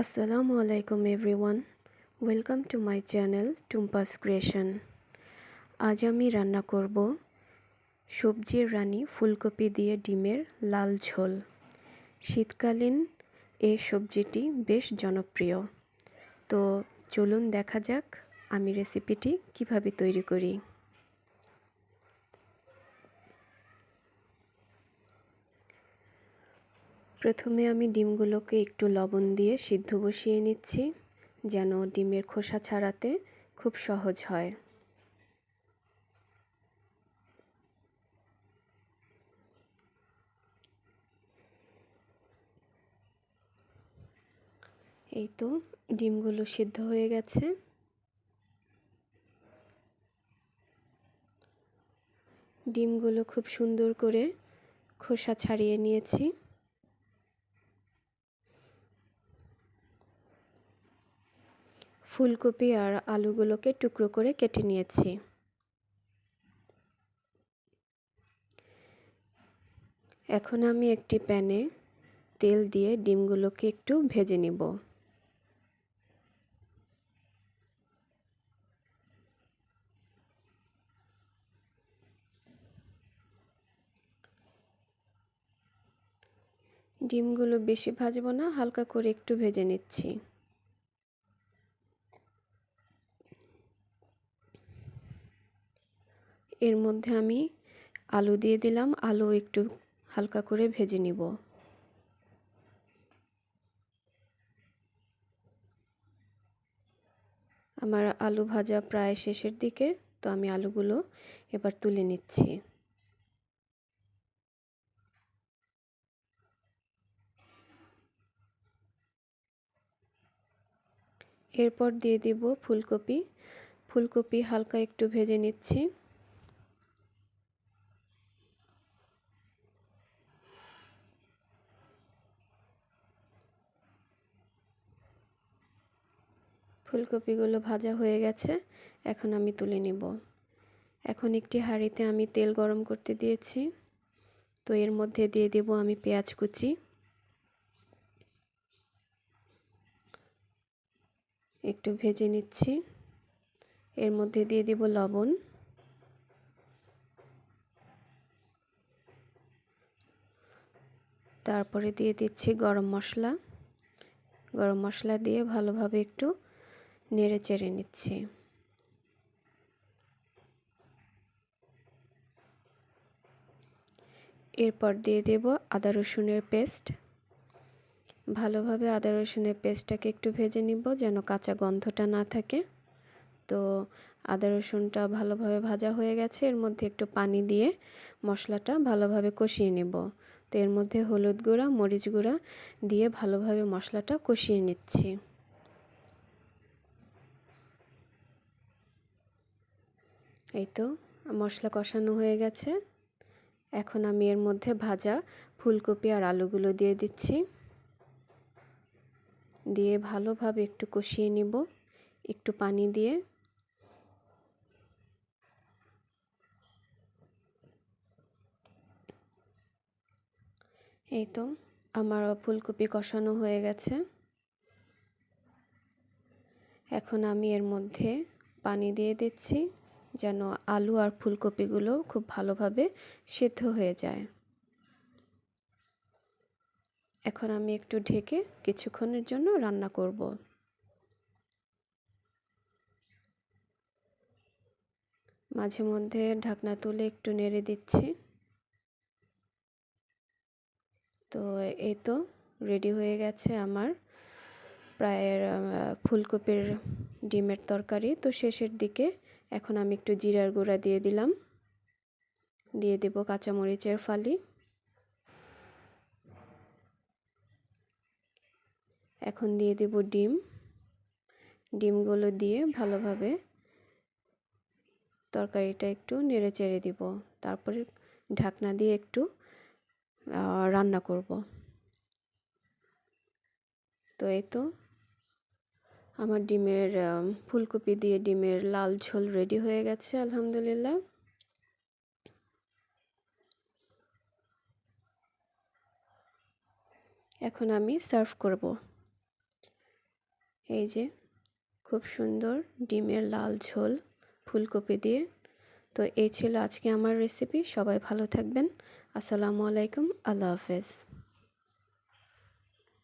আসসালামু আলাইকুম everyone, welcome to my channel Tumpa's creation. আজ আমি রান্না করব সবজির রানী ফুলকপি দিয়ে ডিমের লাল ঝোল। শীতকালীন এই সবজিটি বেশ জনপ্রিয়। তো চলুন দেখা যাক আমি রেসিপিটি কিভাবে তৈরি করি। প্রথমে আমি ডিমগুলোকে একটু লবণ দিয়ে সিদ্ধ বসিয়ে নিচ্ছি, যেন ডিমের খোসা ছাড়াতে খুব সহজ হয়। এই তো ডিমগুলো সিদ্ধ হয়ে গেছে। ডিমগুলো খুব সুন্দর করে খোসা ছাড়িয়ে নিয়েছি। ফুলকপি আর আলুগুলোকে টুকরো করে কেটে নিয়েছি। এখন আমি একটি প্যানে তেল দিয়ে ডিমগুলোকে একটু ভেজে নিব। ডিমগুলো বেশি ভাজবো না, হালকা করে একটু ভেজে নিচ্ছি। এর মধ্যে আমি আলু দিয়ে দিলাম, আলু একটু হালকা করে ভেজে নিব। আমার আলু ভাজা প্রায় শেষের দিকে, তো আমি আলুগুলো এবার তুলে নিচ্ছি। এরপর দিয়ে দেব ফুলকপি। ফুলকপি হালকা একটু ভেজে নিচ্ছি। ফুলকপিগুলো ভাজা হয়ে গেছে, এখন আমি তুলে নেব। এখন একটি হাঁড়িতে আমি তেল গরম করতে দিয়েছি, তো এর মধ্যে দিয়ে দেব আমি পেঁয়াজ কুচি। একটু ভেজে নিচ্ছি। এর মধ্যে দিয়ে দেব লবণ, তারপরে দিয়ে দিচ্ছি গরম মশলা। গরম মশলা দিয়ে ভালোভাবে একটু নেড়ে চেড়ে নিচ্ছি। এরপর দিয়ে দেব আদা রসুনের পেস্ট। ভালোভাবে আদা রসুনের পেস্টটাকে একটু ভেজে নিব, যেন কাঁচা গন্ধটা না থাকে। তো আদা রসুনটা ভালোভাবে ভাজা হয়ে গেছে, এর মধ্যে একটু পানি দিয়ে মশলাটা ভালোভাবে কষিয়ে নেব। তো এর মধ্যে হলুদ গুঁড়া, মরিচ গুঁড়া দিয়ে ভালোভাবে মশলাটা কষিয়ে নিচ্ছি। এই তো মশলা কষানো হয়ে গেছে। এখন আমি এর মধ্যে ভাজা ফুলকপি আর আলুগুলো দিয়ে দিচ্ছি। দিয়ে ভালোভাবে একটু কষিয়ে নিব একটু পানি দিয়ে। এই তো আমার ফুলকপি কষানো হয়ে গেছে। এখন আমি এর মধ্যে পানি দিয়ে দিচ্ছি, যেন আলু আর ফুলকপিগুলো খুব ভালোভাবে সেদ্ধ হয়ে যায়। এখন আমি একটু ঢেকে কিছুক্ষণের জন্য রান্না করব। মাঝে মধ্যে ঢাকনা তুলে একটু নেড়ে দিচ্ছি। তো এই তো রেডি হয়ে গেছে আমার প্রায় ফুলকপির ডিমের তরকারি। তো শেষের দিকে এখন আমি একটু জিরার গুঁড়া দিয়ে দিলাম, দিয়ে দেব কাঁচামরিচের ফালি। এখন দিয়ে দেব ডিম। ডিমগুলো দিয়ে ভালোভাবে তরকারিটা একটু নেড়ে চেড়ে দিব, তারপরে ঢাকনা দিয়ে একটু রান্না করব। তো এই তো আমার ডিমের ফুলকপি দিয়ে ডিমের লাল ঝোল রেডি হয়ে গেছে আলহামদুলিল্লাহ। এখন আমি সার্ভ করব। এই যে খুব সুন্দর ডিমের লাল ঝোল ফুলকপি দিয়ে। তো এই ছিল আজকে আমার রেসিপি। সবাই ভালো থাকবেন। আসসালামু আলাইকুম। আল্লাহ হাফেজ।